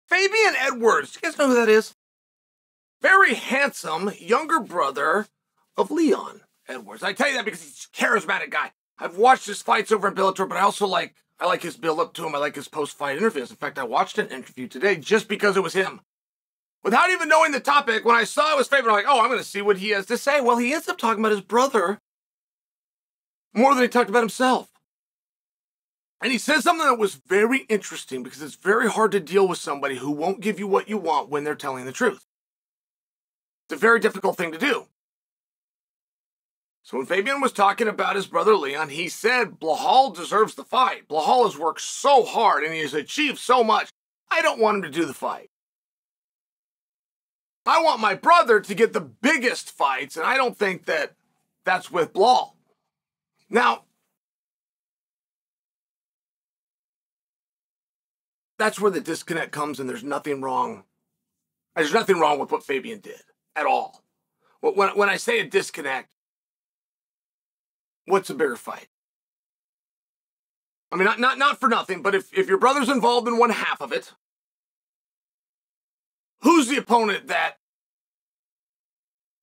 Fabian Edwards, you guys know who that is? Very handsome younger brother of Leon Edwards. I tell you that because he's a charismatic guy. I've watched his fights over in Bellator, but I also like his build-up to him. I like his post-fight interviews. In fact, I watched an interview today just because it was him. Without even knowing the topic, when I saw it was Fabian, I'm like, oh, I'm going to see what he has to say. Well, he ends up talking about his brother more than he talked about himself. And he said something that was very interesting because it's very hard to deal with somebody who won't give you what you want when they're telling the truth. It's a very difficult thing to do. So when Fabian was talking about his brother Leon, he said Blahal deserves the fight. Blahal has worked so hard and he has achieved so much. I don't want him to do the fight. I want my brother to get the biggest fights, and I don't think that that's with Blahal. Now, that's where the disconnect comes, and there's nothing wrong. There's nothing wrong with what Fabian did at all. When I say a disconnect, what's a bigger fight? I mean, not for nothing, but if your brother's involved in one half of it, who's the opponent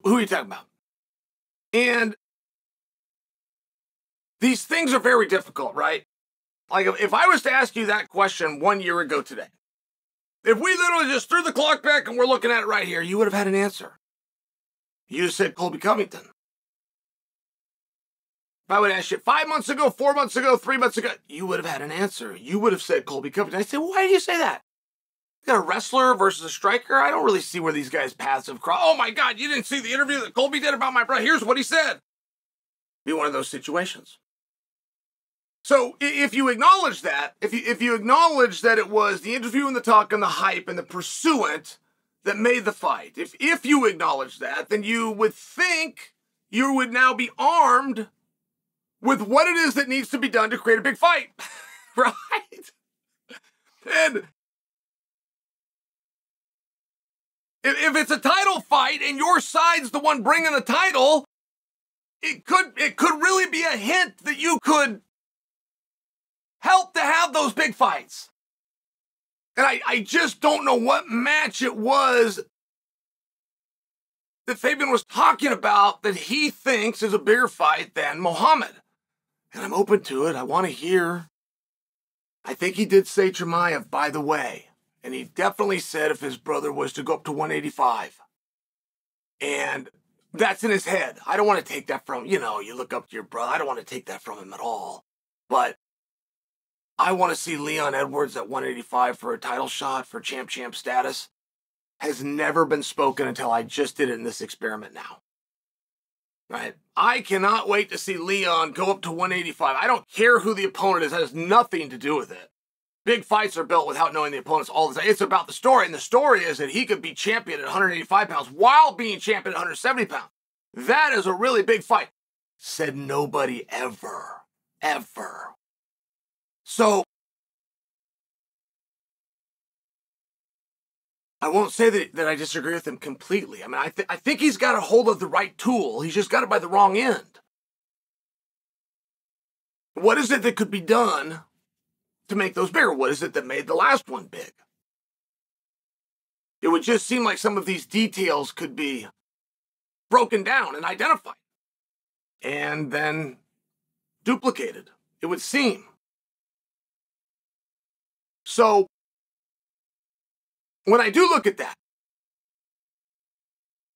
who are you talking about? And these things are very difficult, right? Like, if I was to ask you that question 1 year ago today, if we literally just threw the clock back and we're looking at it right here, you would have had an answer. You said Colby Covington. If I would ask you 5 months ago, 4 months ago, 3 months ago, you would have had an answer. You would have said Colby Covington. I said, well, why do you say that? You got a wrestler versus a striker? I don't really see where these guys' paths have crossed. Oh my God, you didn't see the interview that Colby did about my brother. Here's what he said. Be one of those situations. So if you acknowledge that, if you acknowledge that it was the interview and the talk and the hype and the pursuant that made the fight, if you acknowledge that, then you would think you would now be armed with what it is that needs to be done to create a big fight, right? And if it's a title fight and your side's the one bringing the title, it could really be a hint that you could help to have those big fights. And I just don't know what match it was that Fabian was talking about that he thinks is a bigger fight than Muhammad. And I'm open to it. I want to hear. I think he did say Chimaev, by the way. And he definitely said if his brother was to go up to 185. And that's in his head. I don't want to take that from, you look up to your brother. I don't want to take that from him at all. But I want to see Leon Edwards at 185 for a title shot for champ status. Has never been spoken until I just did it in this experiment now. Right? I cannot wait to see Leon go up to 185. I don't care who the opponent is. That has nothing to do with it. Big fights are built without knowing the opponents all the time. It's about the story, and the story is that he could be champion at 185 pounds while being champion at 170 pounds. That is a really big fight. Said nobody ever. Ever. So, I won't say that I disagree with him completely. I mean, I think he's got a hold of the right tool. He's just got it by the wrong end. What is it that could be done to make those bigger? What is it that made the last one big? It would just seem like some of these details could be broken down and identified and then duplicated, it would seem. So, when I do look at that,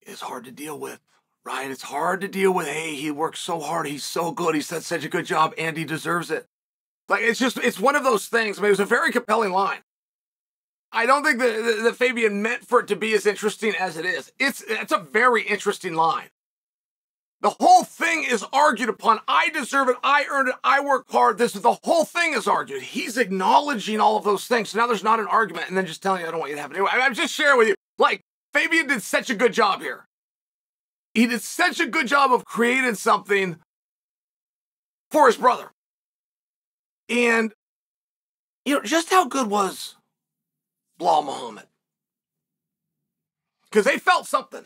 it's hard to deal with, right? It's hard to deal with, hey, he worked so hard, he's so good, he's done such a good job, and he deserves it. Like, it's one of those things. I mean, it was a very compelling line. I don't think that Fabian meant for it to be as interesting as it is. It's a very interesting line. The whole thing is argued upon. I deserve it. I earned it. I work hard. The whole thing is argued. He's acknowledging all of those things. So now there's not an argument and then just telling you I don't want you to have it. Anyway, I'm just sharing with you. Like, Fabian did such a good job here. He did such a good job of creating something for his brother. And, just how good was Belal Muhammad? Because they felt something.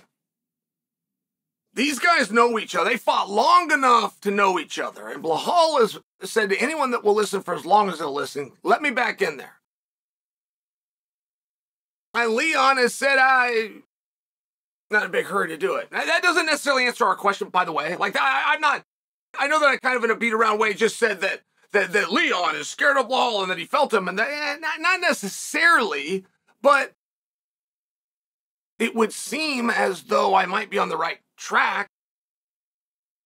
These guys know each other. They fought long enough to know each other. And Belal has said to anyone that will listen for as long as they'll listen, let me back in there. And Leon has said, I'm not in a big hurry to do it. Now, that doesn't necessarily answer our question, by the way. Like, I'm not, I know that I kind of in a beat around way just said that Leon is scared of Lawal and that he felt him, and that, not necessarily, but it would seem as though I might be on the right track.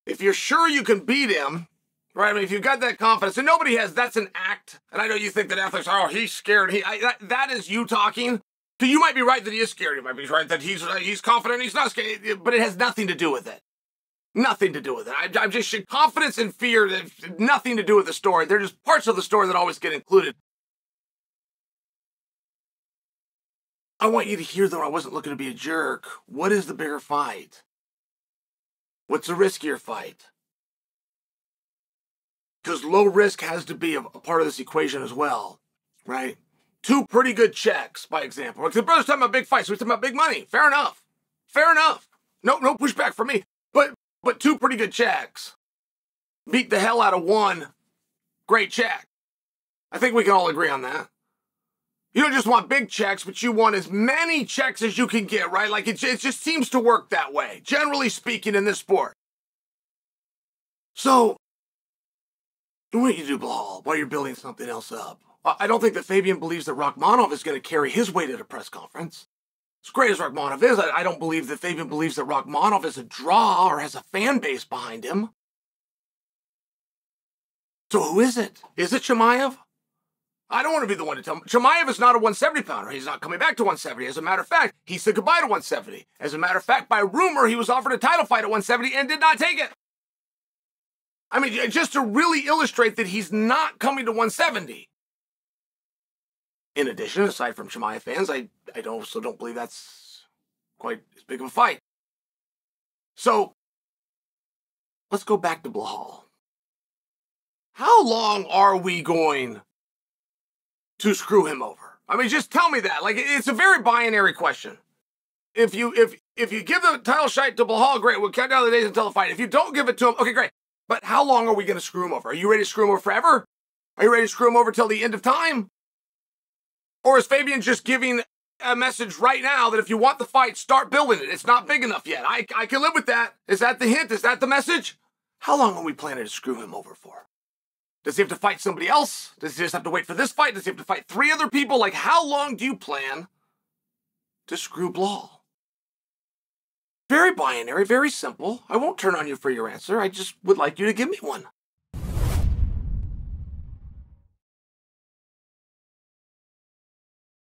If you're sure you can beat him, right? I mean, if you've got that confidence, and nobody has, that's an act. And I know you think that athletes, oh, he's scared. That is you talking. So you might be right that he is scared. You might be right that he's confident. He's not scared, but it has nothing to do with it. Nothing to do with it. I'm just confidence and fear that have nothing to do with the story. They're just parts of the story that always get included. I want you to hear, though, I wasn't looking to be a jerk. What is the bigger fight? What's the riskier fight? Because low risk has to be a part of this equation as well, right? 2 pretty good checks, by example. Because the brother's talking about big fights, so he's talking about big money. Fair enough. Fair enough. No pushback from me. But 2 pretty good checks. Beat the hell out of 1 great check. I think we can all agree on that. You don't just want big checks, but you want as many checks as you can get, right? Like, it just seems to work that way, generally speaking, in this sport. So, what do you do, Bilal, while you're building something else up? I don't think that Fabian believes that Rakhmonov is going to carry his weight at a press conference. As great as Rakhmonov is, I don't believe that Fabian believes that Rakhmonov is a draw or has a fan base behind him. So who is it? Is it Chimaev? I don't want to be the one to tell him. Chimaev is not a 170-pounder. He's not coming back to 170. As a matter of fact, he said goodbye to 170. As a matter of fact, by rumor, he was offered a title fight at 170 and did not take it. I mean, just to really illustrate that he's not coming to 170. In addition, aside from Chimaev fans, I also don't believe that's quite as big of a fight. So, let's go back to Bilal. How long are we going to screw him over? I mean, just tell me that. Like, it's a very binary question. If you give the title shot to Bilal, great, we'll count down the days until the fight. If you don't give it to him, okay, great. But how long are we going to screw him over? Are you ready to screw him over forever? Are you ready to screw him over till the end of time? Or is Fabian just giving a message right now that if you want the fight, start building it? It's not big enough yet. I can live with that. Is that the hint? Is that the message? How long are we planning to screw him over for? Does he have to fight somebody else? Does he just have to wait for this fight? Does he have to fight 3 other people? Like, how long do you plan to screw Bilal? Very binary, very simple. I won't turn on you for your answer. I just would like you to give me one.